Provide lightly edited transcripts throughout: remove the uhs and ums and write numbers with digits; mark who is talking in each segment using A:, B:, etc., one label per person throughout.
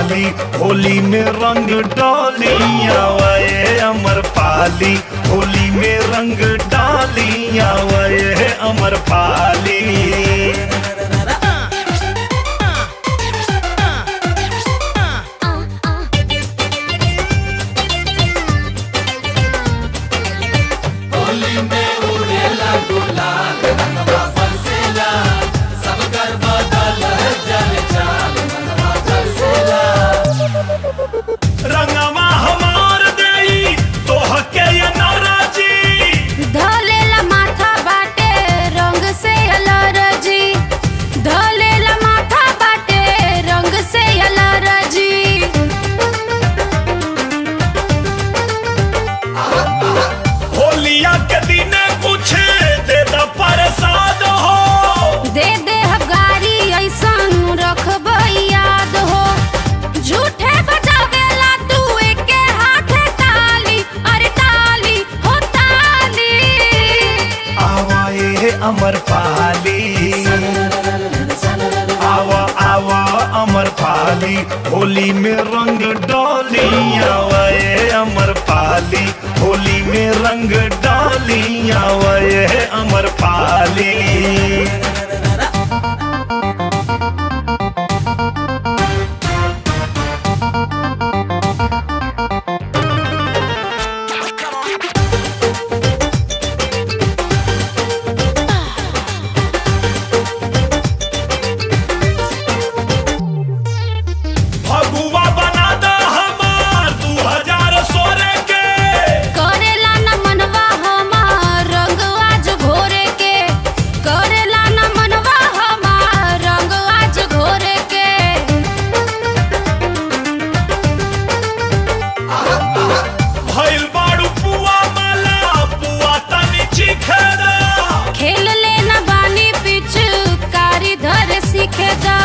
A: पाली, होली में रंग डाली आवे अमर पाली, होली में रंग डाली आवे अमर पाली।
B: होली में उड़ेला गुलाल मनवा बरसेला, सब कर बदल जल चाल मनवा बरसेला।
A: रंगवा हमार देई तोहके ये नाराजी,
C: धलेला माथा बाटे रंग से अलरजी, धलेला माथा बाटे रंग से अलरजी।
A: होलिया के दिन कुछ दे द प्रसाद हो,
C: दे दे हगारी ऐसन रखब याद हो, झूठे बजावेला तू एके हाथे ताली, अरे ताली हो ताली।
A: आवा ये अमर पाली, आवा आवा अमर पाली, होली में रंग डाली आवा ये अमर पाली, होली में रंग डाली आवा ये अमर पाली। भगुआ बना द हमार 2016 के,
C: करेला न मनवा हमार रंग आज घोरे के, करेला न मनवा हमार रंग आज घोरे के।
A: भइल बाड़ू पुआ माला, पुआ तनी चीखे दा,
C: खेल लेना बानी पिचकारी धर सीखे दा,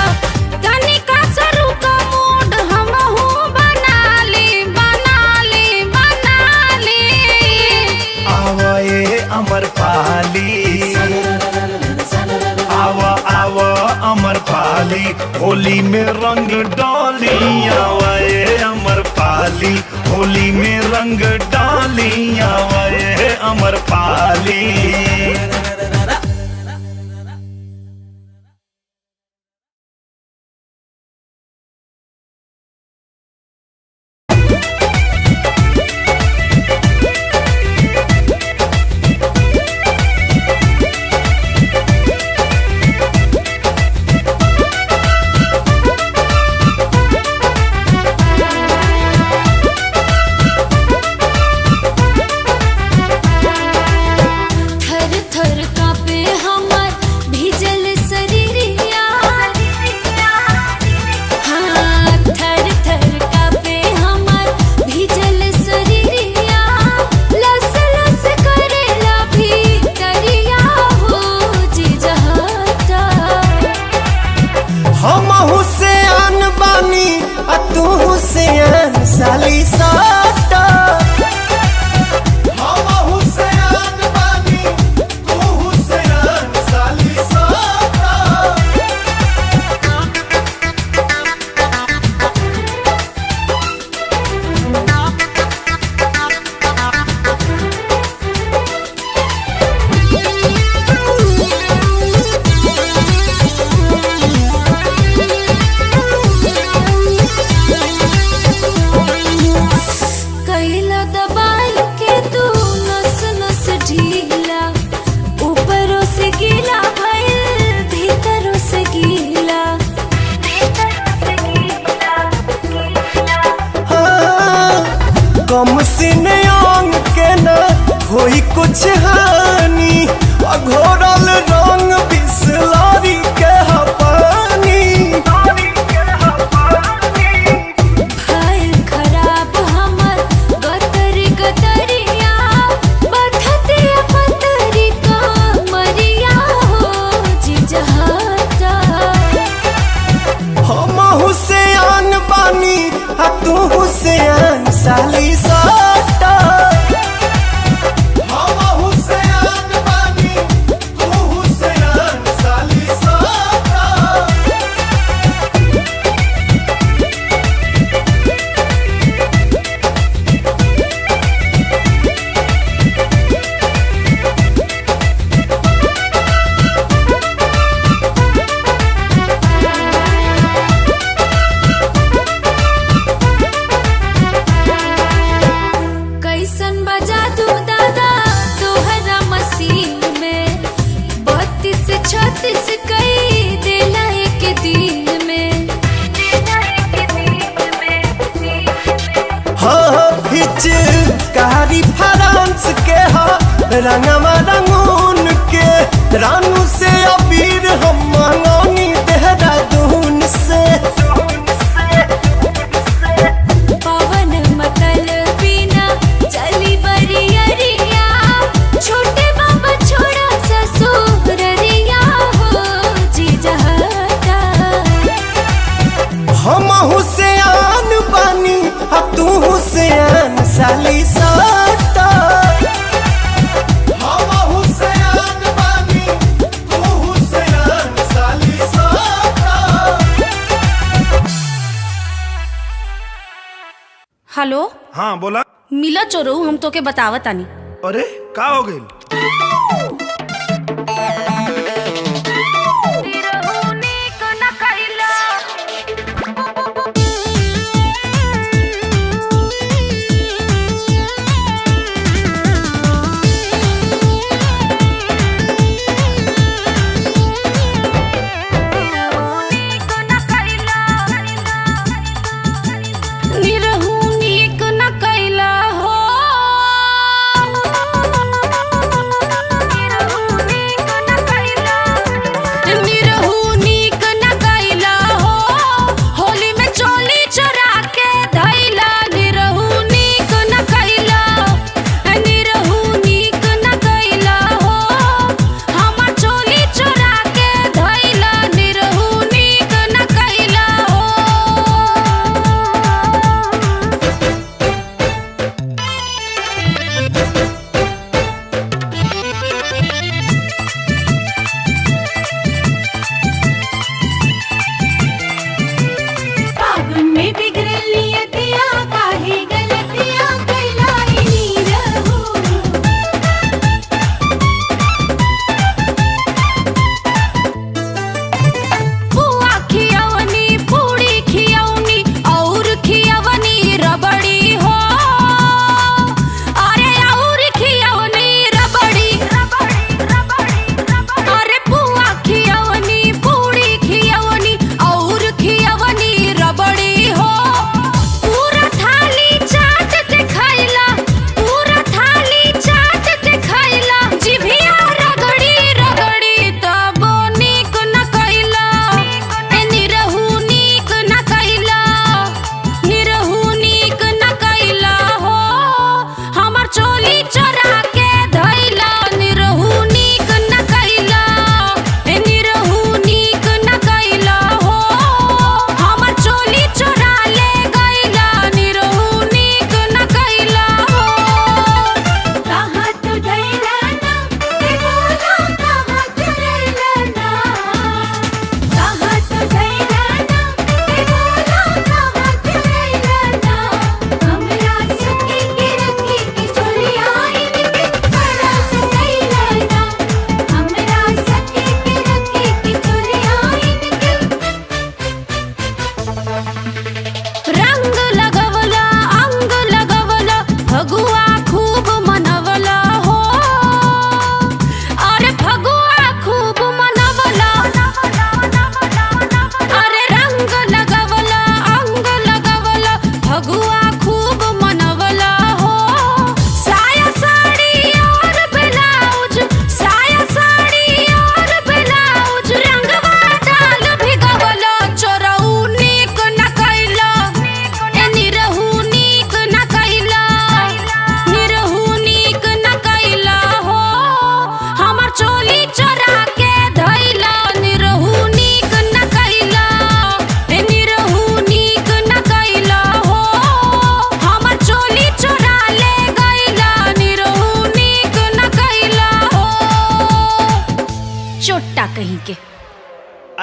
C: तनिका सरू का मूड हमहू बना ली बना ली बना ली।
A: आवा ये अमर पाली, आवा आवा अमर पाली, होली में रंग डाली आवा ये अमर पाली, होली में रंग डाली आवा ये अमर पाली।
C: थर थर कांपे हमर भीजल शरीरिया, हाँ थर थर कांपे हमर भीजल शरीरिया, लस लस करेला भीतरिया हो जिजहता।
D: हम हुसैन बानी आ तू हुसैन साली साटा, हम हुसैन बानी तू हुसैन साली साटा।
C: कैला दबाई के तू नस नस ढीला, ऊपरों से गीला भइल भीतरों से गीला।
D: हाँ, कम सीने अंग के न होई कुछ हानि, अघोरल रंग बिसलारी के हपानी।
C: भइल खराब हमर गतरी गतरिया, बथती पतरी का मरिया हो जिजहता।
D: हम हुसैन बानी आ तू हुसैन साली साटा, हम हुसैन बानी तू हुसैन साली साटा। हाँ पिचकारी फ्रांस के हा रंगवा रंगून के रानू से अबीर हम मंगौनी देहरादून से
C: पवन मतल बिना चली बरियरिया छोटे बाबा छोड़ा ससुररिया हो जी जहता
D: हम हुसैन बानी आ तू हुसैन साली साटा हम हुसैन बानी तू हुसैन साली साटा।
C: हेलो
A: हाँ बोला।
C: मिला चोरो हम तो के बतावत आनी।
A: अरे का हो गई?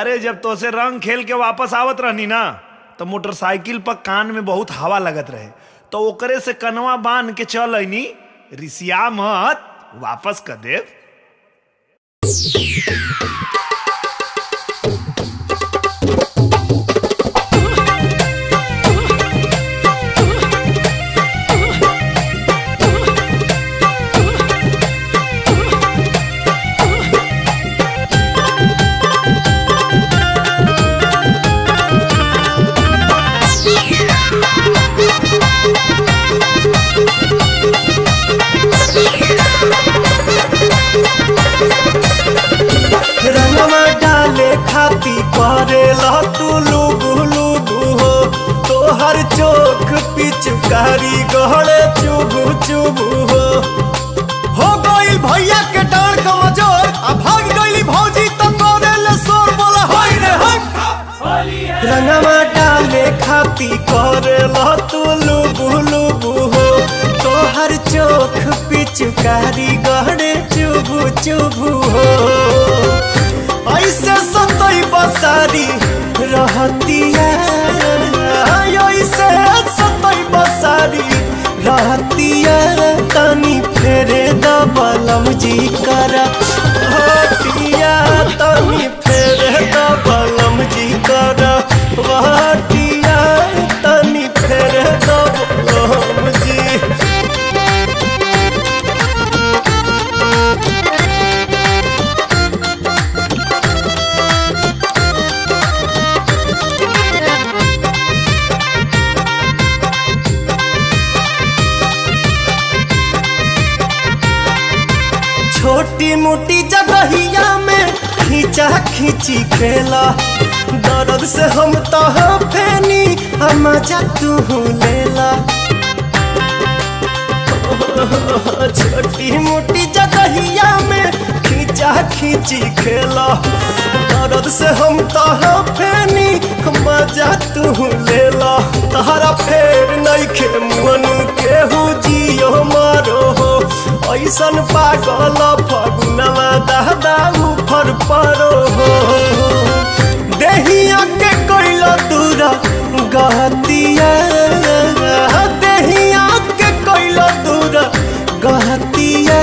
A: अरे जब तो से रंग खेल के वापस आवत रहनी ना तो मोटरसाइकिल पर कान में बहुत हवा लगत रहे तो ओकरे से कनवा बांध के चल आईनी रिसिया मत वापस कर देव।
D: चोख पिचकारी गहरे चुबू चुबू हो गइल भैया के डांड कमजोर आ भाग गइली भौजी तो करेले शोर बोला होय रे होय रंगवा डाले खाती करेला तू लुबू लुबू हो तोहर चोख पिचकारी गहरे चुबू चुबू हो ऐसे सतई बसारी रहतिया ऐसे सतई बसारी रहतिया तनी फेरे दबलम जी कर हटिया तनी फेरे दबलम जी कर हटिया तनी फेरे दबलम जी छोटी मोटी जगहिया में खींचा खींची खेला दर्द से हम तो फेनी हम जा तू लेला छोटी मोटी जगहिया में खींचा खींची खेला दर्द से हम तो फेनी हम जा तू लेला तहरा फेर नहीं खे मुअन केहू जियो मारो हो ऐसन पागल फगुनवा दादा ऊपर परो हो देहिया के कोइला दूरा गहतिया देहिया के कोइला दूरा गहतिया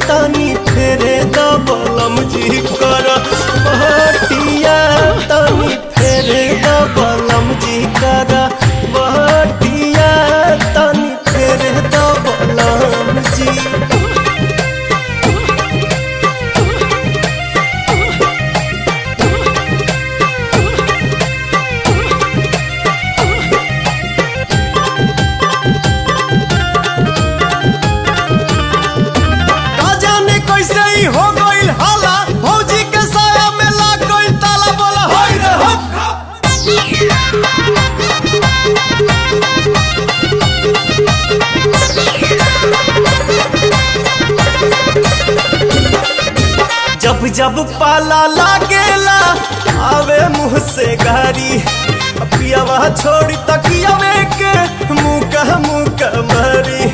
D: तनी फेरे दबलम जी कर बहटिया तनी फेरे दबलम जी कर बहटिया तनी फेरे दबलम जी हो गइल हाला भौजी के साया में लाग गइल ताला बोला होय रे हो जब जब पाला लागेला आवे मुँह से गारी पियावा छोड़ी तकियावे के मुँह मारी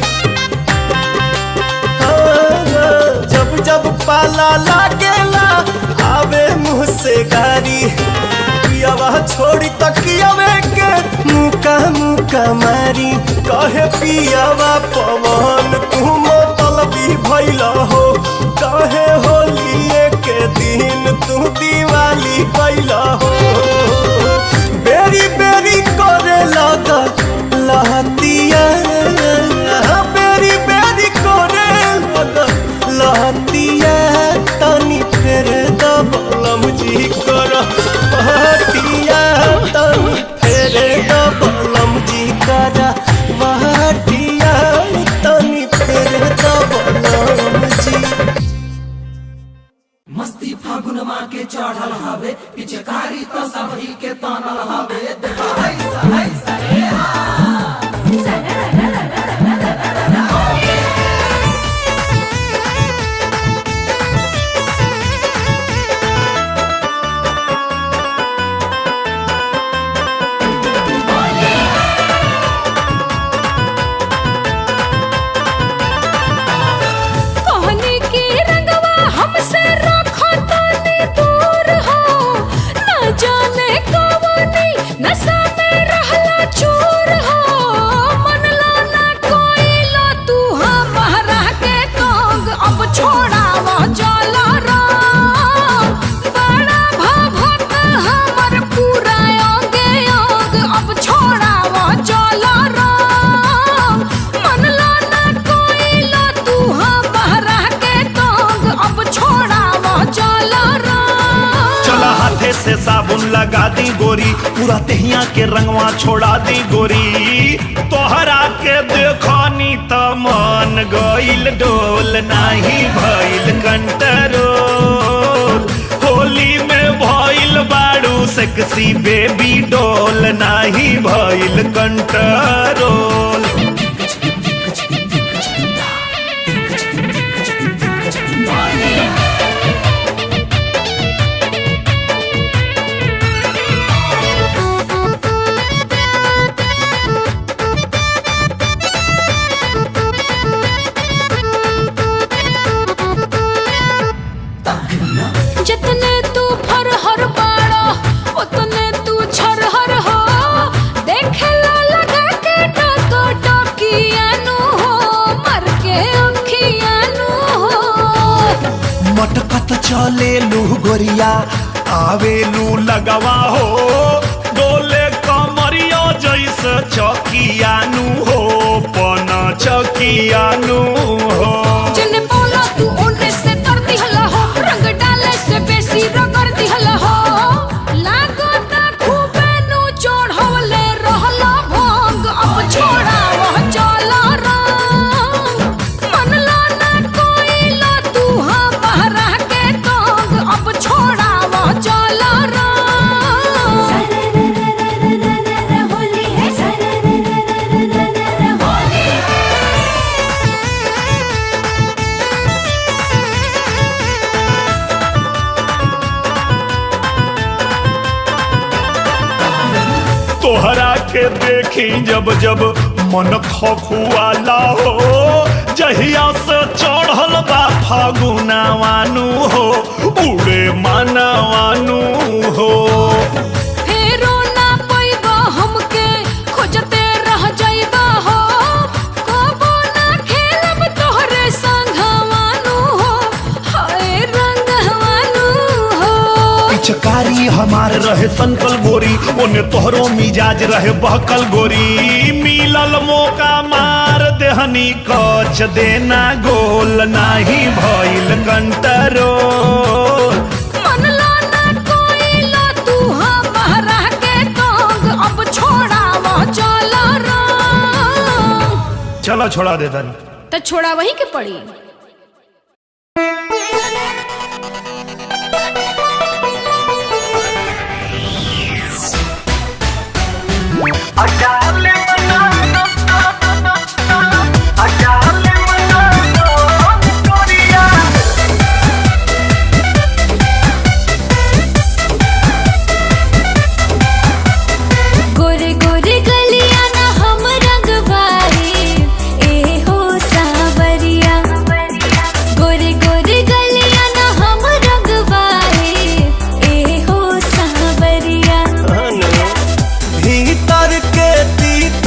D: जब जब पाला लागेला आवे मुँह से गारी पियावा छोड़ी तकियावे के मुका मारी कहे पियावा पवन तू मतलबी भइला हो कहे होलिए के दिन तू दिवाली कैला हो बेरी बेरी करे लगा लहतिया बेरी बेरी करे लगा लहतिया तनी फेर दबलम जी कर बहटिया तनी फेर दबलम जी कर बहटिया तनी फेर दबलम जी
B: मस्ती फागुन माँ के चढ़ल हवे पिचकारी तो सभी के तानल हवे देखा ऐसा ऐसा हे
C: नशा में रहला चूर हो मन लाना कोई लो तू हमारा के तोग अब छोड़ावा जाला रा बड़ा भाभक हमर पूरा योगे योग अब छोड़ावा जाला रा मन लाना कोई लो तू हमारा के तोग अब छोड़ावा जाला रा
A: चला हाथे से साबुन लगा दी गोरी पूरा तेहिया के रंगवा छोड़ा दी गोरी तोहरा के देखनी त मन गइल डोल नाही भइल कंट्रोल होली में भइल बाड़ू सेक्सी बेबी डोल नाही भइल कंट्रोल।
C: जितने तू फरहर बाड़ा उतने तू छरहर हो, देखेला लगा के टको टकियानु हो, मर के अखियानु हो।
A: मटकत चले लू गोरिया आवेलू लगवा हो, डोले कमरिया जैसे चकियानु हो, पन चकियानु हो।
C: जिन्हें बोला तू ओने से कर दिहला हो, रंग डाले से बेसी रगड़ दिहला हो। लागो ता खूबे नु चढ़वले रहला भंग, अब छोड़ा वह चला रंग। मनला ना कोइला तू हाँ बहरा के तंग, अब छोड़ा वह चला रंग। होली है होली।
A: तोहरा के देखी जब जब मन खखुआला हो, जहिया से चढ़ल बा फागुनावानु हो, उड़े मानवानु हो।
C: फेरो ना पैबा हमके खोजते रह जाइबा हो, कबो ना खेलब तोहरे संगवानु हो, हाय रंगवानु हो।
A: पिचकारी हमार रहे संकल गोरी, ओने तोहरो मिजाज रहे बहकल गोरी। मिलल मौका मार देहनी कच देना गोल, नाही भइल कंट्रोल।
C: मनला ना कोइला तू हाँ बहरा के तंग, अब छोड़ा वह चला रंग।
A: चलो छोड़ा दे तनी।
C: तो छोड़ा वही के पड़ी। गोरे गोरे गलिया ना हम रंगवाए, ए हो सावरिया। गोरे गोरे गलिया ना हम रंगवाए, ए हो सावरिया।
D: भीतर के तीत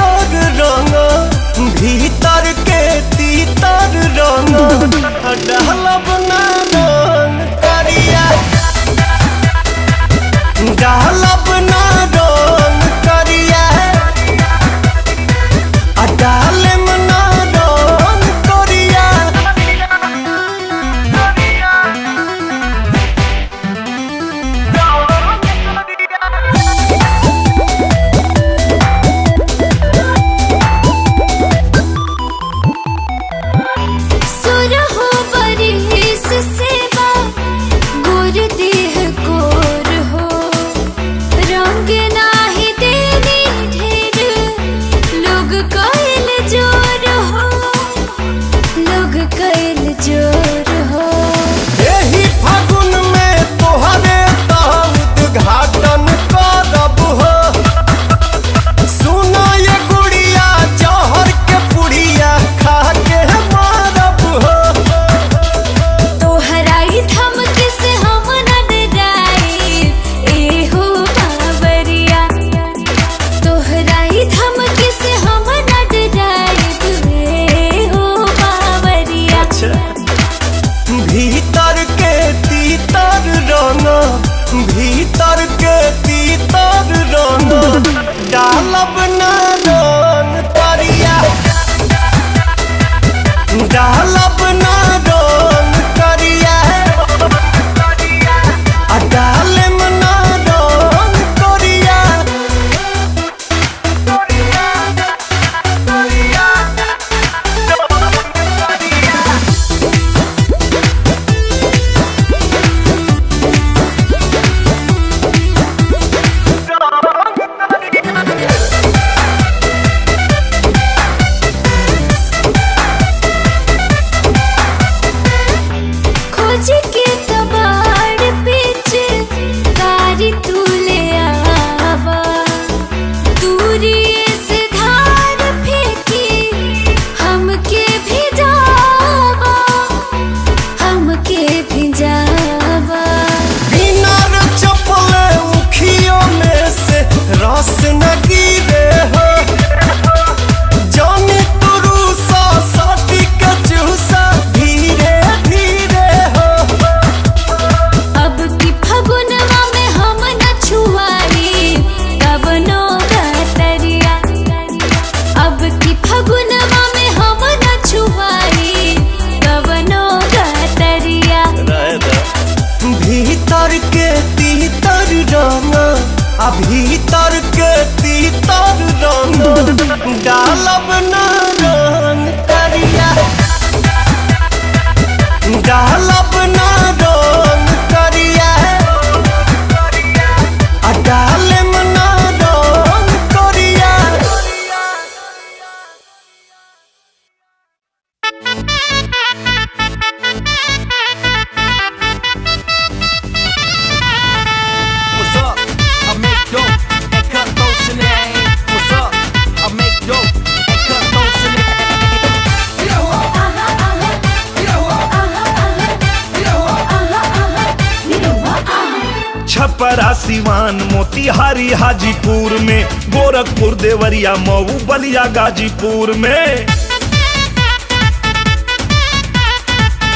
A: छपरा सिवान मोतिहारी हाजीपुर में, गोरखपुर देवरिया मऊ बलिया गाजीपुर में,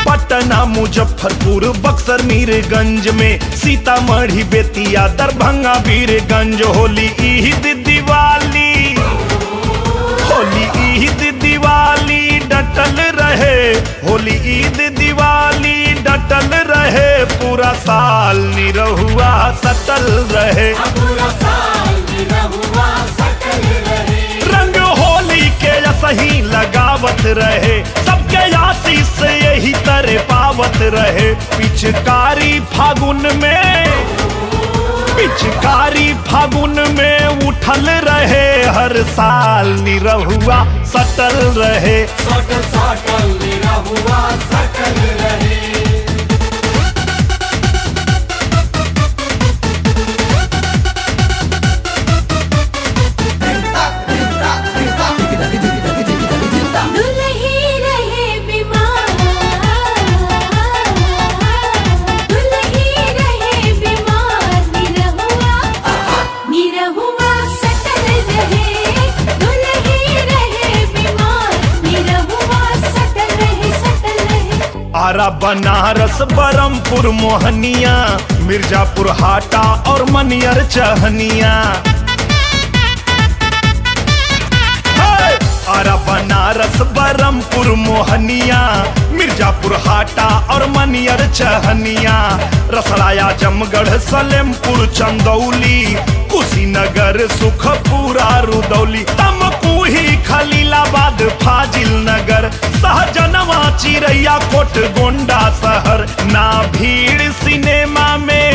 A: पटना मुजफ्फरपुर बक्सर मीरगंज में, सीतामढ़ी बेतिया दरभंगा वीरगंज। होली ईद दिवाली, होली ईद दिवाली डटल रहे, होली ईद दिवाली डटल रहे, पूरा साल निरहुआ सटल रहे,
B: पूरा साल निरहुआ सटल रहे।
A: रंग होली के सही लगावत रहे, सबके आशीष से यही तरह पावत रहे। पिचकारी फागुन में, पिचकारी फागुन में उठल रहे, हर साल निरहुआ सटल रहे,
B: सटल सटल निरहुआ सटल रहे।
C: दुल्ही रहे बीमार, दुल्ही रहे बीमार, निरहुआ निरहुआ सटल रहे, दुल्ही रहे बीमार, निरहुआ सटल रहे, सटल रहे।
A: आरा बनारस बरमपुर मोहनिया, मिर्जापुर हाटा और मनियर चहनिया, आरा बनारस बरमपुर मोहनिया, मिर्जापुर हाटा और मनियर चहनिया, रसड़ाया जमगढ़ सलेमपुर चंदौली, कुशीनगर सुखपुरा रुदौली, तमकुही खलीलाबाद फाजिल नगर, सहजनवा चिरैया कोट गोंडा शहर। ना भीड़ सिनेमा में,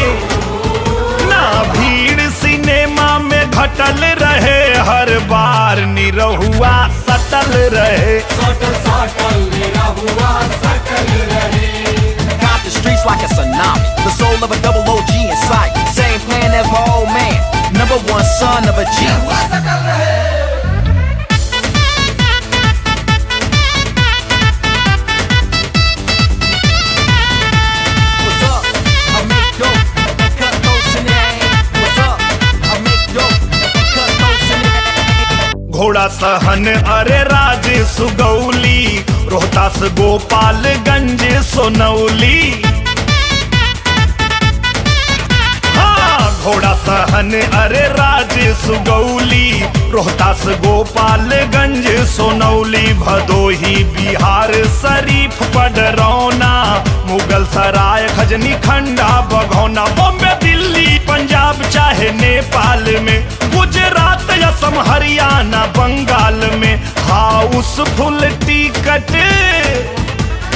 A: ना भीड़ सिनेमा में घटल रहे, हर बार निरहुआ सटल रहे,
B: सटल सटल निरहुआ सटल रहे।
E: Got the streets like a tsunami, the soul of a double OG in sight. Same plan as my old man, number one son of a G.
B: Nirahua सटल रहे।
E: What's up? I make dope and cut those in the air. What's up? I make dope and cut those in the air.
A: घोड़ा सहन अरे राज सुगौली, रोहतास गोपालगंज सोनौली, हाँ घोड़ा सहन अरे राज सुगौली, रोहतास गोपालगंज सोनौली, भदोही बिहार शरीफ पडरौना, मुगल सराय खजनी खंडा बघौना, बॉम्बे दिल्ली पंजाब चाहे नेपाल में, गुजरात असम हरियाणा बंगाल में, हाउसफुल टिकट,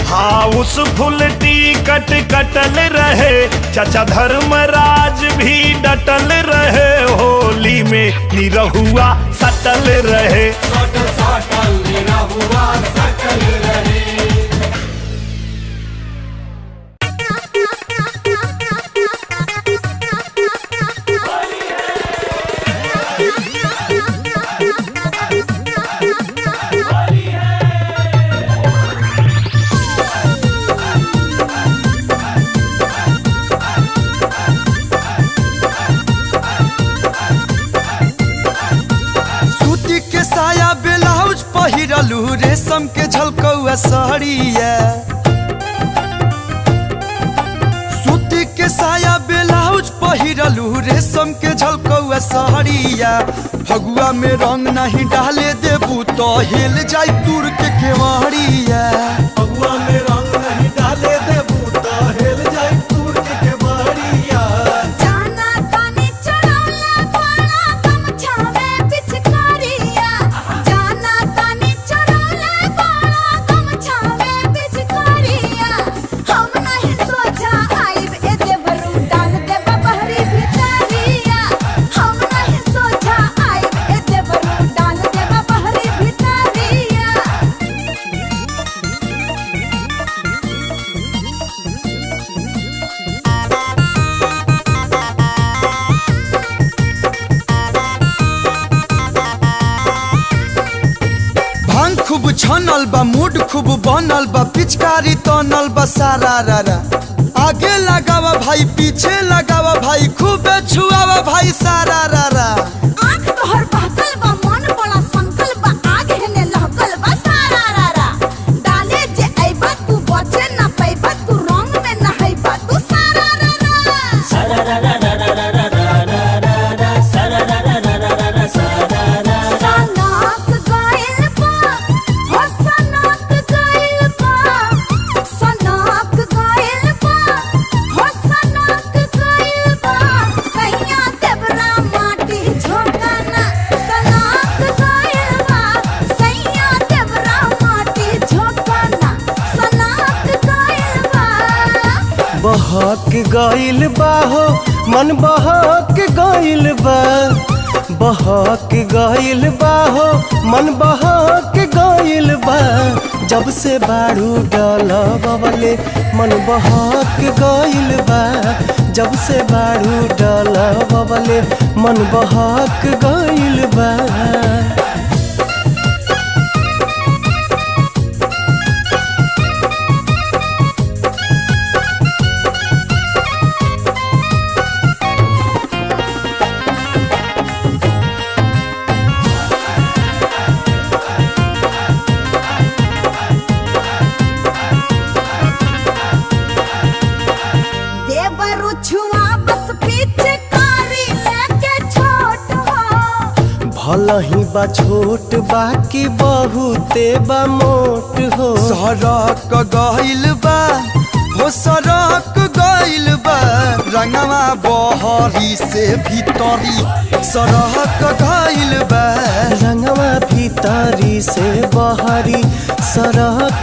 A: हाउसफुल टिकट कटल रहे, चाचा धर्मराज भी डटल रहे, होली में निरहुआ सटल रहे,
B: सटल सटल निरहुआ सटल रहे।
D: सूती के साया ब्लाउज पहिरलू, रेशम के झलकौआ साड़िया, सूती के साया ब्लाउज पहिरलू, रेशम के झलकौआ साड़िया, फगुआ में रंग नहीं डाले देबू तो हिल जाई दूर के केवाड़िया, फगुआ में रंग नहीं डाले देबू तो हिल जाई दूर के केवाड़िया।
C: जाना तानी चढ़ौला पाना गमछा में पिचकारिया, जाना तानी चढ़ौला पाना गमछा में पिचकारिया, हम नहीं सोचा आइब ए देवरू डाल देब बहरी भितरिया, हम नहीं सोचा आइब ए देवरू डाल देब बहरी भितरिया।
D: भांग खूब छनल बा, मूड खूब बनल बा, पिचकारी तनल बा सारा रारा, आगे लगावा भाई पीछे लगावा भाई खूब छुआवा भाई सारा रारा।
F: आँख तोहर बहकल बा मन बड़ा संकल बा आग हेने लहकल बा सारा रारा। डाले जे अइबा तू बचे ना पैबा तू रंग में नहैबा तू सारा रारा। सनक गइल बा हो सनक गइल बा सनक गइल बा हो सनक गइल बा सैया देवरा माटी झोंकना सनक गइल बा सैया देवरा माटी झोंकना सनक गइल बा।
D: बहक गइल बा हो मन बहक गइल बा बहक गइल बा हो मन बहक गइल बा जब से बारू डलबले मन बहक गइल बा जब से बारू डलबले मन बहक गइल बा।
F: देवरु छुआ बस पिचकारी लेके छोट हो।
D: भला ही बा छोट बाकी बहुते बा मोट हो। सड़क गइल बा हो सड़क गइल बा रंगवा बहरी से भीतरी सड़क गइल बा रंगवा भीतरी से बहरी सड़क